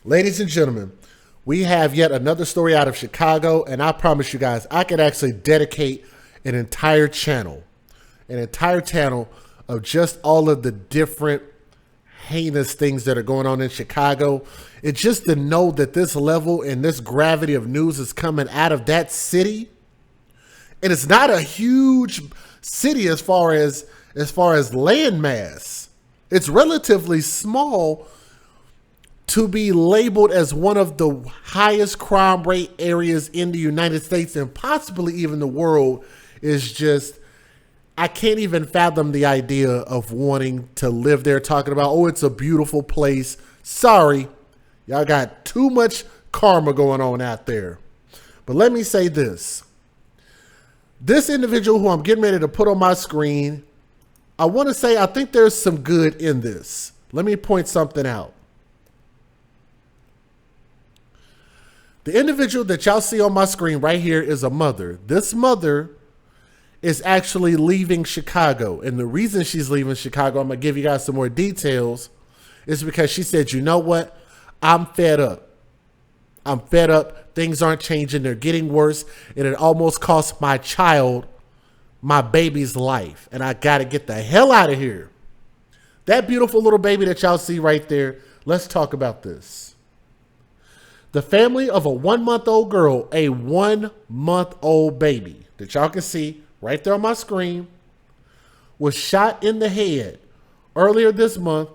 Ladies and gentlemen, we have yet another story out of Chicago, and I promise you guys, I could actually dedicate an entire channel of just all of the different heinous things that are going on in Chicago. It's just to know that this level and this gravity of news is coming out of that city. And it's not a huge city as far as land mass. It's relatively small to be labeled as one of the highest crime rate areas in the United States and possibly even the world is just, I can't even fathom the idea of wanting to live there, talking about, oh, it's a beautiful place. Sorry, y'all got too much karma going on out there. But let me say this. This individual who I'm getting ready to put on my screen, I want to say I think there's some good in this. Let me point something out. The individual that y'all see on my screen right here is a mother. This mother is actually leaving Chicago. And the reason she's leaving Chicago, I'm going to give you guys some more details, is because she said, you know what? I'm fed up. I'm fed up. Things aren't changing. They're getting worse. And it almost cost my child, my baby's life. And I got to get the hell out of here. That beautiful little baby that y'all see right there, let's talk about this. The family of a 1-month-old girl, a 1-month-old baby that y'all can see right there on my screen, was shot in the head earlier this month.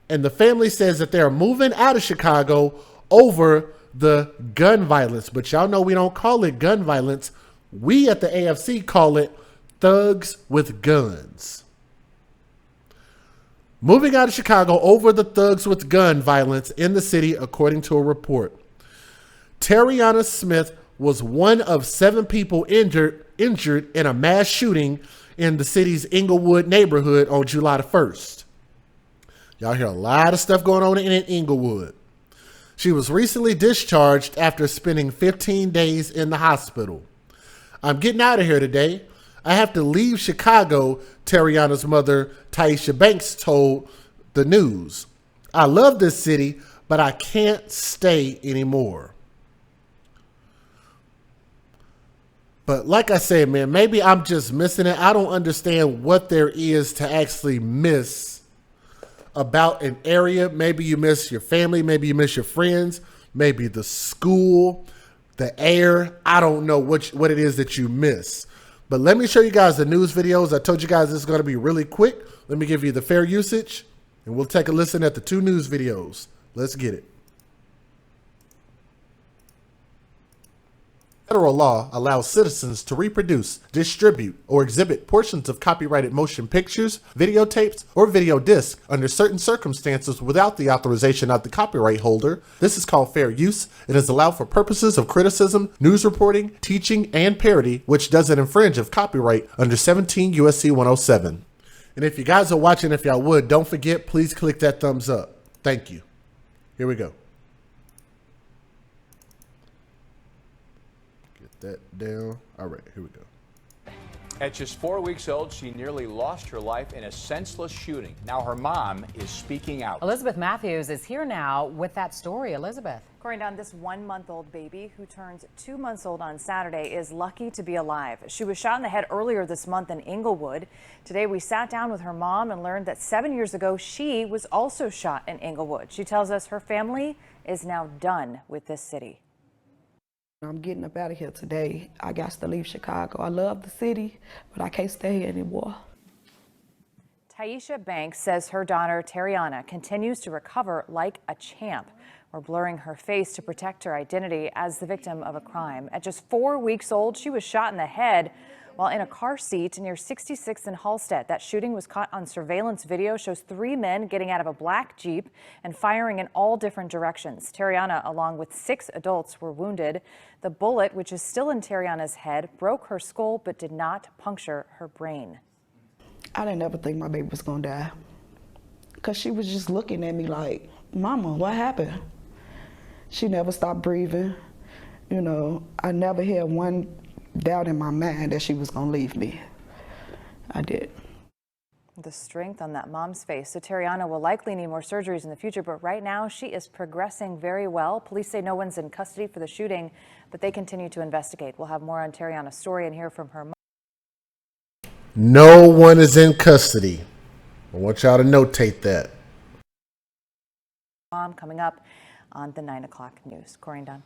And the family says that they're moving out of Chicago over the gun violence. But y'all know we don't call it gun violence. We at the AFC call it thugs with guns. Moving out of Chicago over the thugs with gun violence in the city, according to a report. Terriana Smith was one of 7 people injured in a mass shooting in the city's Inglewood neighborhood on July the 1st. Y'all hear a lot of stuff going on in Inglewood. She was recently discharged after spending 15 days in the hospital. I'm getting out of here today. I have to leave Chicago, Terriana's mother, Taisha Banks, told the news. I love this city, but I can't stay anymore. But like I said, man, maybe I'm just missing it. I don't understand what there is to actually miss about an area. Maybe you miss your family. Maybe you miss your friends. Maybe the school, the air. I don't know what it is that you miss. But let me show you guys the news videos. I told you guys this is going to be really quick. Let me give you the fair usage, and we'll take a listen at the 2 news videos. Let's get it. Federal law allows citizens to reproduce, distribute, or exhibit portions of copyrighted motion pictures, videotapes, or video discs under certain circumstances without the authorization of the copyright holder. This is called fair use and is allowed for purposes of criticism, news reporting, teaching, and parody, which doesn't infringe of copyright under 17 U.S.C. 107. And if you guys are watching, if y'all would, don't forget, please click that thumbs up. Thank you. Here we go. That down. All right, here we go. At just 4 weeks old, she nearly lost her life in a senseless shooting. Now her mom is speaking out. Elizabeth Matthews is here now with that story. Elizabeth. According to this 1-month-old baby who turns 2 months old on Saturday is lucky to be alive. She was shot in the head earlier this month in Inglewood. Today we sat down with her mom and learned that 7 years ago she was also shot in Inglewood. She tells us her family is now done with this city. I'm getting up out of here today. I got to leave Chicago. I love the city, but I can't stay here anymore. Taisha Banks says her daughter, Terriana, continues to recover like a champ. We're blurring her face to protect her identity as the victim of a crime. At just 4 weeks old, she was shot in the head while in a car seat near 66th and Halstead. That shooting was caught on surveillance video, shows 3 men getting out of a black Jeep and firing in all different directions. Terriana, along with 6 adults, were wounded. The bullet, which is still in Terriana's head, broke her skull but did not puncture her brain. I didn't ever think my baby was gonna die, because she was just looking at me like, Mama, what happened? She never stopped breathing. You know, I never had one doubt in my mind that she was gonna leave me. I did. The strength on that mom's face. So Terriana will likely need more surgeries in the future, but right now she is progressing very well. Police say no one's in custody for the shooting, but they continue to investigate. We'll have more on Terriana's story and hear from her mom. No one is in custody. I want y'all to notate that. Mom coming up on the 9 o'clock news. Corey and Don.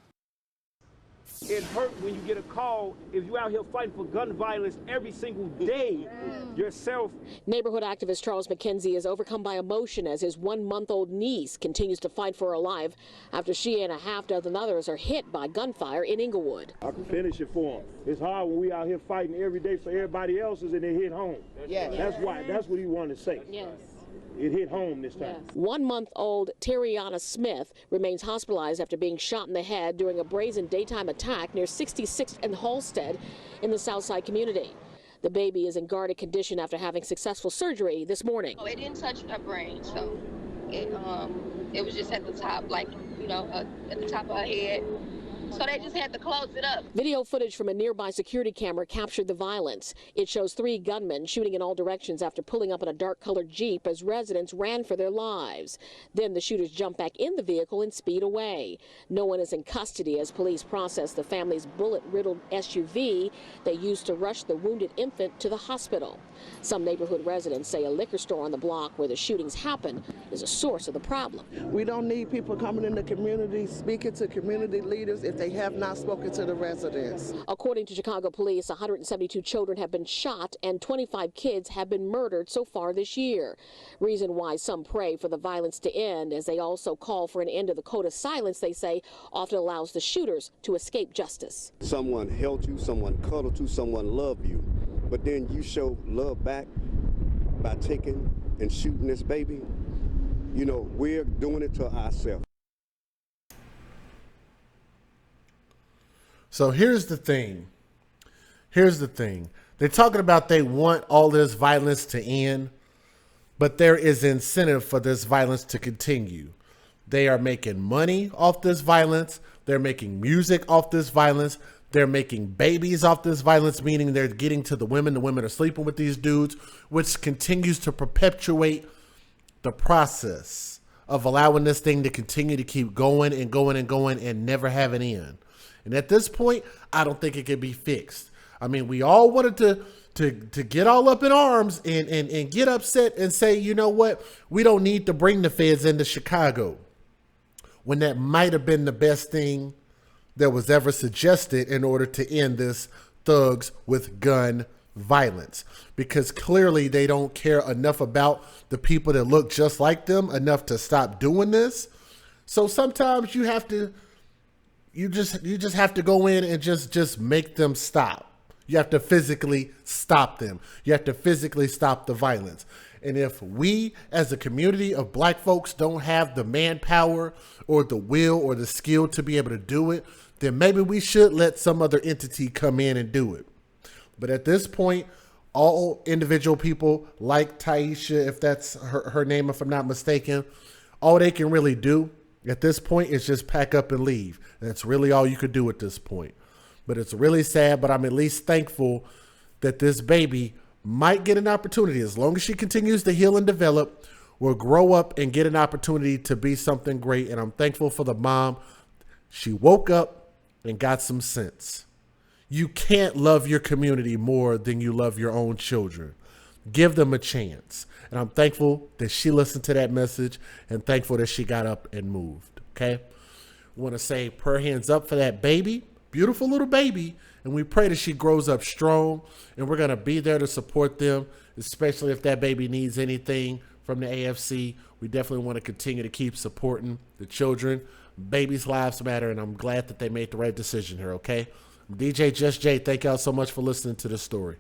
It hurt when you get a call if you out here fighting for gun violence every single day yourself. Neighborhood activist Charles McKenzie is overcome by emotion as his 1-month-old niece continues to fight for her life after she and a half dozen others are hit by gunfire in Inglewood. I can finish it for him. It's hard when we out here fighting every day for everybody else's and it hit home. Yeah. That's why. That's what he wanted to say. Yes. It hit home this time. 1-month-old Terriana Smith remains hospitalized after being shot in the head during a brazen daytime attack near 66th and Halstead in the Southside community. The baby is in guarded condition after having successful surgery this morning. It didn't touch her brain, so it was just at the top, like, at the top of her head. So they just had to close it up. Video footage from a nearby security camera captured the violence. It shows 3 gunmen shooting in all directions after pulling up in a dark-colored Jeep as residents ran for their lives. Then the shooters jumped back in the vehicle and speed away. No one is in custody as police process the family's bullet-riddled SUV they used to rush the wounded infant to the hospital. Some neighborhood residents say a liquor store on the block where the shootings happened is a source of the problem. We don't need people coming in the community, speaking to community leaders if they have not spoken to the residents. According to Chicago police, 172 children have been shot and 25 kids have been murdered so far this year. Reason why some pray for the violence to end, as they also call for an end to the code of silence they say often allows the shooters to escape justice. Someone held you, someone cuddled you, someone loved you, but then you show love back by taking and shooting this baby. We're doing it to ourselves. So here's the thing. They're talking about they want all this violence to end, but there is incentive for this violence to continue. They are making money off this violence. They're making music off this violence. They're making babies off this violence, meaning they're getting to the women. The women are sleeping with these dudes, which continues to perpetuate the process of allowing this thing to continue to keep going and going and going and never have an end. And at this point, I don't think it can be fixed. I mean, we all wanted to get all up in arms and get upset and say, you know what, we don't need to bring the feds into Chicago, when that might have been the best thing that was ever suggested in order to end this thugs with gun violence. Because clearly they don't care enough about the people that look just like them enough to stop doing this. So sometimes you have to You just have to go in and just make them stop. You have to physically stop them. You have to physically stop the violence. And if we as a community of black folks don't have the manpower or the will or the skill to be able to do it, then maybe we should let some other entity come in and do it. But at this point, all individual people like Taisha, if that's her name, if I'm not mistaken, all they can really do at this point is just pack up and leave. And that's really all you could do at this point. But it's really sad, but I'm at least thankful that this baby might get an opportunity, as long as she continues to heal and develop, will grow up and get an opportunity to be something great. And I'm thankful for the mom. She woke up and got some sense. You can't love your community more than you love your own children. Give them a chance. And I'm thankful that she listened to that message and thankful that she got up and moved. Okay. I want to say prayer hands up for that baby, beautiful little baby. And we pray that she grows up strong, and we're going to be there to support them, especially if that baby needs anything from the AFC. We definitely want to continue to keep supporting the children. Babies' lives matter, and I'm glad that they made the right decision here. Okay. I'm DJ Just Jay. Thank y'all so much for listening to this story.